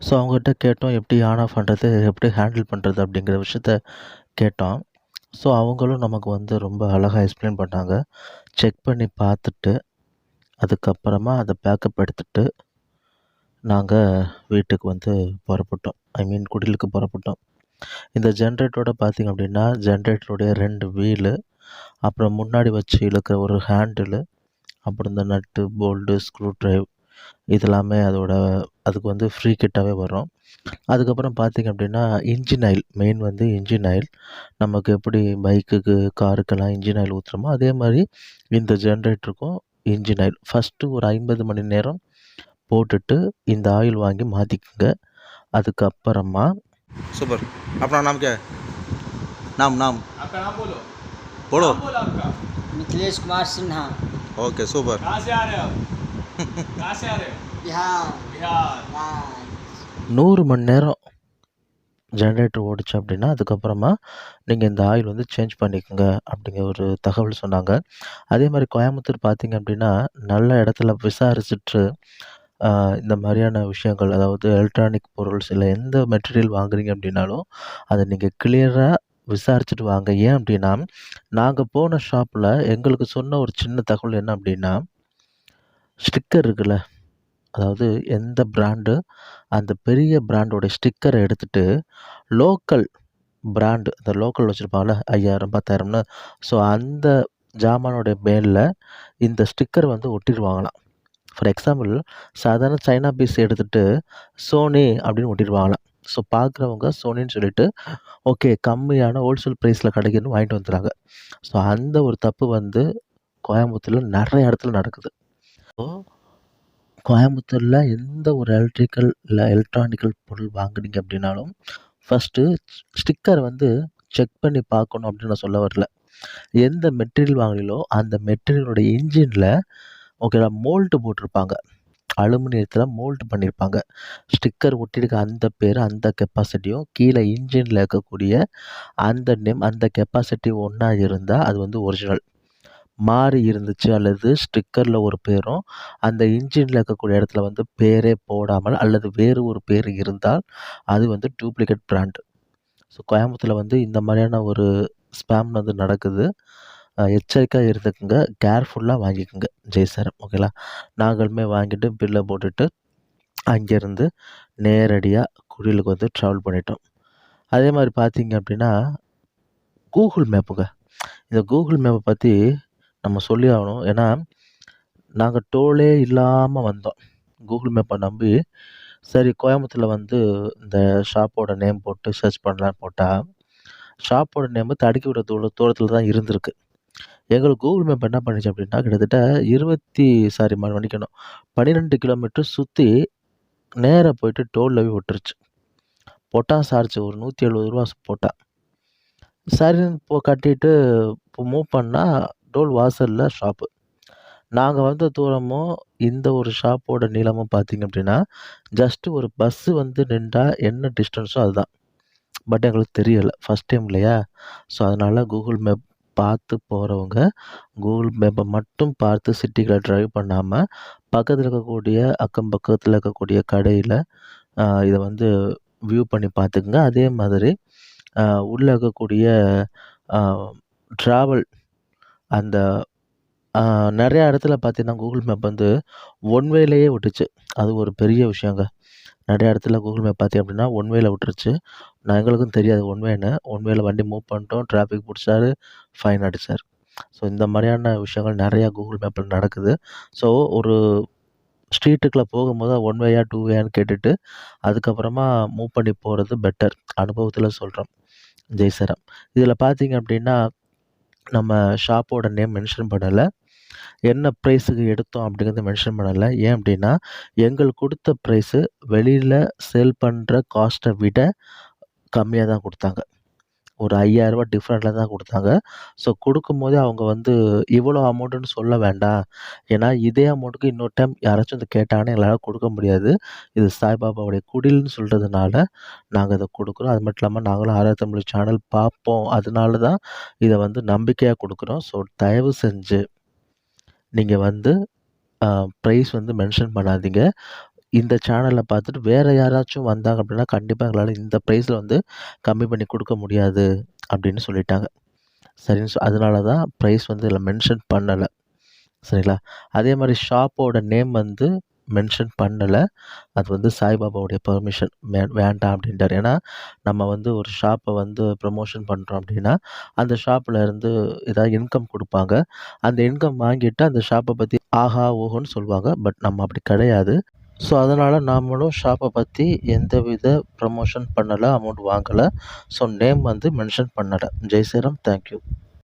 So அவங்ககிட்ட கேட்டோம் எப்படி ஆன் ஆஃப் பண்ணுறது, எப்படி ஹேண்டில் பண்ணுறது அப்படிங்கிற விஷயத்த கேட்டோம். ஸோ அவங்களும் நமக்கு வந்து ரொம்ப அழகா எக்ஸ்பிளைன் பண்ணாங்க. செக் பண்ணி பார்த்துட்டு, அதுக்கப்புறமா அத பேக்கப் எடுத்துட்டு, நாங்க வீட்டுக்கு வந்து புறப்பட்டோம். ஐ மீன் குடிலுக்கு புறப்பட்டோம். இந்த ஜெனரேட்டரோட பார்த்தீங்க அப்படின்னா, ஜெனரேட்டருடைய 2 வீலு, அப்புறம் முன்னாடி வச்சு இழுக்கிற ஒரு ஹேண்டிலு, அப்புறம் இந்த நட்டு, போல்டு, ஸ்க்ரூ டிரைவ் இதெல்லாமே அதுக்கு வந்து ஃப்ரீ கிட்டாவே வரும். அதுக்கப்புறம் பார்த்தீங்க அப்படின்னா, இன்ஜின் ஆயில் மெயின் வந்து இன்ஜின் ஆயில். நமக்கு எப்படி பைக்குக்கு, காருக்கெல்லாம் இன்ஜின் ஆயில் ஊத்துறோமோ, அதே மாரி இந்த ஜெனரேட்டருக்கும் இன்ஜின் ஆயில். ஃபர்ஸ்ட்டு ஒரு 50 மணி நேரம் போட்டுட்டு, இந்த ஆயில் வாங்கி மாத்திக்கங்க. அதுக்கப்புறமா सुपर। अपना नाम क्या है? नाम नाम आपका नाम बोलो। बोलो। नाम बोलो आपका। Mithilesh Kumar Sinha, okay super. कहाँ से आ रहे हो आप? कहाँ से आ रहे हो? बिहार बिहार। राज्य। 100 மணி நேரம் ஜெனரேட்டர் ஓடுச்சு அப்படின்னா, அதுக்கப்புறமா நீங்க இந்த ஆயில் வந்து சேஞ்ச் பண்ணிக்கங்க அப்படிங்கிற ஒரு தகவல் சொன்னாங்க. அதே மாரி கோயம்புத்தூர் பார்த்தீங்க அப்படின்னா, நல்ல இடத்துல விசாரிச்சுட்டு, இந்த மாரியான விஷயங்கள் அதாவது எலக்ட்ரானிக் பொருள்ஸ் இல்ல எந்த மெட்டீரியல் வாங்குறீங்க அப்படின்னாலும், அத நீங்க கிளியரா விசாரிச்சுட்டு வாங்க. ஏன் அப்படின்னா, நாங்க போன ஷாப்ல எங்களுக்கு சொன்ன ஒரு சின்ன தகவல் என்ன அப்படின்னா, ஸ்டிக்கர் இருக்குல்ல, அதாவது எந்த பிராண்டு அந்த பெரிய பிராண்டோட ஸ்டிக்கர எடுத்துட்டு, லோக்கல் பிராண்ட் இந்த லோக்கல் வச்சிருப்பாங்கல்ல 5000, 10,000ன்னு. ஸோ அந்த ஜாமானோட மேல இந்த ஸ்டிக்கர் வந்து ஒட்டிருவாங்களாம். ஃபார் எக்ஸாம்பிள் சாதாரண சைனா பீஸ் எடுத்துட்டு சோனி அப்படின்னு ஒட்டிருவாங்களாம். ஸோ பார்க்குறவங்க சோனின்னு சொல்லிட்டு, ஓகே கம்மியான ஹோல்சேல் பிரைஸ்ல கிடைக்குதுன்னு வாங்கிட்டு வந்துர்றாங்க. ஸோ அந்த ஒரு தப்பு வந்து கோயம்புத்தூர்ல நெறைய இடத்துல நடக்குது. ஸோ கோயம்புத்தூர்ல எந்த ஒரு எலக்ட்ரிக்கல் இல்ல எலக்ட்ரானிக்கல் பொருள் வாங்குனீங்க அப்படின்னாலும், ஃபர்ஸ்ட்டு ஸ்டிக்கர் வந்து செக் பண்ணி பார்க்கணும் அப்படின்னு நான் சொல்ல வரல. எந்த மெட்டீரியல் வாங்குறீங்களோ, அந்த மெட்டீரியலோட இன்ஜின்ல ஓகேவா மோல்டு போட்டிருப்பாங்க. அலுமினியத்தில மோல்டு பண்ணியிருப்பாங்க. ஸ்டிக்கர் ஒட்டியிருக்க அந்த பேரு, அந்த கெப்பாசிட்டியும், கீழ இன்ஜின்ல இருக்கக்கூடிய அந்த நேம், அந்த கெப்பாசிட்டி ஒண்ணா இருந்தா அது வந்து ஒரிஜினல். மாறி இருந்துச்சு அல்லது ஸ்டிக்கர்ல ஒரு பேரும், அந்த இன்ஜின்ல இருக்கக்கூடிய இடத்துல வந்து பேரே போடாமல் அல்லது வேறு ஒரு பேர் இருந்தால், அது வந்து டூப்ளிகேட் பிராண்ட். ஸோ கோயம்புத்தூர்ல வந்து இந்த மாரியான ஒரு ஸ்பேம் வந்து நடக்குது. எச்சரிக்கையா இருந்துக்குங்க. கேர்ஃபுல்லா வாங்கிக்கங்க. ஜெய்சரம் ஓகேங்களா? நாங்களுமே வாங்கிட்டு பில்ல போட்டுட்டு, அங்கேருந்து நேரடியா குடிலுக்கு வந்து ட்ராவல் பண்ணிட்டோம். அதே மாரி பார்த்தீங்க அப்டின்னா, கூகுள் மேப்புங்க. இந்த கூகுள் மேப்ப பத்தி நம்ம சொல்லி ஆகணும். ஏன்னா, நாங்க டோலே இல்லாம வந்தோம். கூகுள் மேப்ப நம்பி, சரி கோயம்புத்தூர்ல வந்து இந்த ஷாப்போட நேம் போட்டு சர்ச் பண்ணலான்னு போட்டா, ஷாப்போட நேமு தடுக்கிவிட தூரத்தில தான் இருந்திருக்கு. எங்களுக்கு கூகுள் மேப் என்ன பண்ணுச்சு அப்டின்னா, கிட்டத்தட்ட 12 கிலோமீட்டர் சுத்தி நேரா போயிட்டு டோல்ல போய் விட்டுருச்சு. போட்டான் சார்ஜ் ஒரு ரூ. 170 போட்டான். சரின்னு கட்டிட்டு மூவ் பண்ணா டோல் வாசல்ல ஷாப்பு. நாங்க வந்த தூரமும், இந்த ஒரு ஷாப்போட நீளமும் பார்த்தீங்க அப்டின்னா, ஜஸ்ட் ஒரு பஸ் வந்து நின்றா என்ன டிஸ்டன்ஸோ அதுதான். பட் எங்களுக்கு தெரியல. ஃபர்ஸ்ட் டைம் இல்லையா? ஸோ, அதனால கூகுள் மேப் பார்த்து போறவங்க, கூகுள் மேப்ப மட்டும் பார்த்து சிட்டிக்குள்ள டிரைவ் பண்ணாம, பக்கத்துல இருக்கக்கூடிய அக்கம் பக்கத்துல இருக்கக்கூடிய கடையில, இத வந்து வியூ பண்ணி பார்த்துக்கங்க. அதே மாதிரி அ உள்ள இருக்கக்கூடிய அ டிராவல் அந்த நெறைய இடத்துல பார்த்தீங்கன்னா, கூகுள் மேப் வந்து ஒன் வேலயே விட்டுச்சு. அது ஒரு பெரிய விஷயங்க. நெறைய இடத்துல கூகுள் மேப் பார்த்தீங்க அப்டின்னா, ஒன் வேல விட்டுருச்சு. எங்களுக்கும் தெரியாது ஒன் வேன்னு. ஒன் வேல வண்டி மூவ் பண்ணிட்டோம். டிராஃபிக் புடிச்சாரு. ஃபைன் அடிச்சாரு. ஸோ இந்த மாரியான விஷயங்கள் நெறையா கூகுள் மேப்ல நடக்குது. ஸோ ஒரு ஸ்ட்ரீட்டுக்குள்ள போகும்போது ஒன் வேயா, டூ வேயான்னு கேட்டுட்டு, அதுக்கப்புறமா மூவ் பண்ணி போறது பெட்டர். அனுபவத்தில சொல்றோம். ஜெய்சரம். இதில பார்த்தீங்க அப்டின்னா, நம்ம ஷாப்போட நேம் மென்ஷன் பண்ணல. என்ன பிரைஸுக்கு எடுத்தோம் அப்படிங்கிறத மென்ஷன் பண்ணல. ஏன் அப்படின்னா, எங்களுக்கு குடுத்த பிரைஸு வெளியில சேல் பண்ற காஸ்ட்ட விட கம்மியா தான் குடுத்தாங்க. ஒரு ரூ. 5000 டிஃபரண்ட்ல தான் குடுத்தாங்க. ஸோ குடுக்கும்போதே அவங்க வந்து இவ்வளோ அமௌண்ட்டுன்னு சொல்ல வேண்டாம். ஏன்னா, இதே அமௌண்ட்டுக்கு இன்னொரு டைம் யாராச்சும் வந்து கேட்டாங்கன்னா எங்களால குடுக்க முடியாது. இது சாய்பாபாவுடைய குடில்ன்னு சொல்றதுனால நாங்க இத குடுக்குறோம். அது மட்டும் இல்லாம நாங்களும் ஆர்ஆர் தமிழ் சேனல் பார்ப்போம். அதனால தான் இத வந்து நம்பிக்கையா குடுக்குறோம். ஸோ தயவு செஞ்சு நீங்க வந்து பிரைஸ் வந்து மென்ஷன் பண்ணாதீங்க. இந்த சேனல பார்த்துட்டு வேற யாராச்சும் வந்தாங்க அப்படின்னா, கண்டிப்பா எங்களால இந்த பிரைஸ்ல வந்து கம்மி பண்ணி குடுக்க முடியாது அப்படின்னு சொல்லிட்டாங்க. சரின்னு அதனால தான் பிரைஸ் வந்து இதில மென்ஷன் பண்ணல. சரிங்களா? அதே மாரி ஷாப்போட நேம் வந்து மென்ஷன் பண்ணல. அது வந்து சாய்பாபாவுடைய பெர்மிஷன் வேண்டாம் அப்படின்ட்டாரு. ஏன்னா, நம்ம வந்து ஒரு ஷாப்ப வந்து ப்ரமோஷன் பண்றோம் அப்படின்னா, அந்த ஷாப்ல இருந்து ஏதாவது இன்கம் குடுப்பாங்க. அந்த இன்கம் வாங்கிட்டு அந்த ஷாப்ப பத்தி ஆஹா! ஓஹோன்னு சொல்லுவாங்க. பட் நம்ம அப்படி கிடையாது. ஸோ, அதனால நாமளும் ஷாப்ப பத்தி எந்தவித ப்ரமோஷன் பண்ணல, அமௌண்ட் வாங்கல. ஸோ, நேம் வந்து மென்ஷன் பண்ணல. ஜெய் ஸ்ரீராம். Thank you.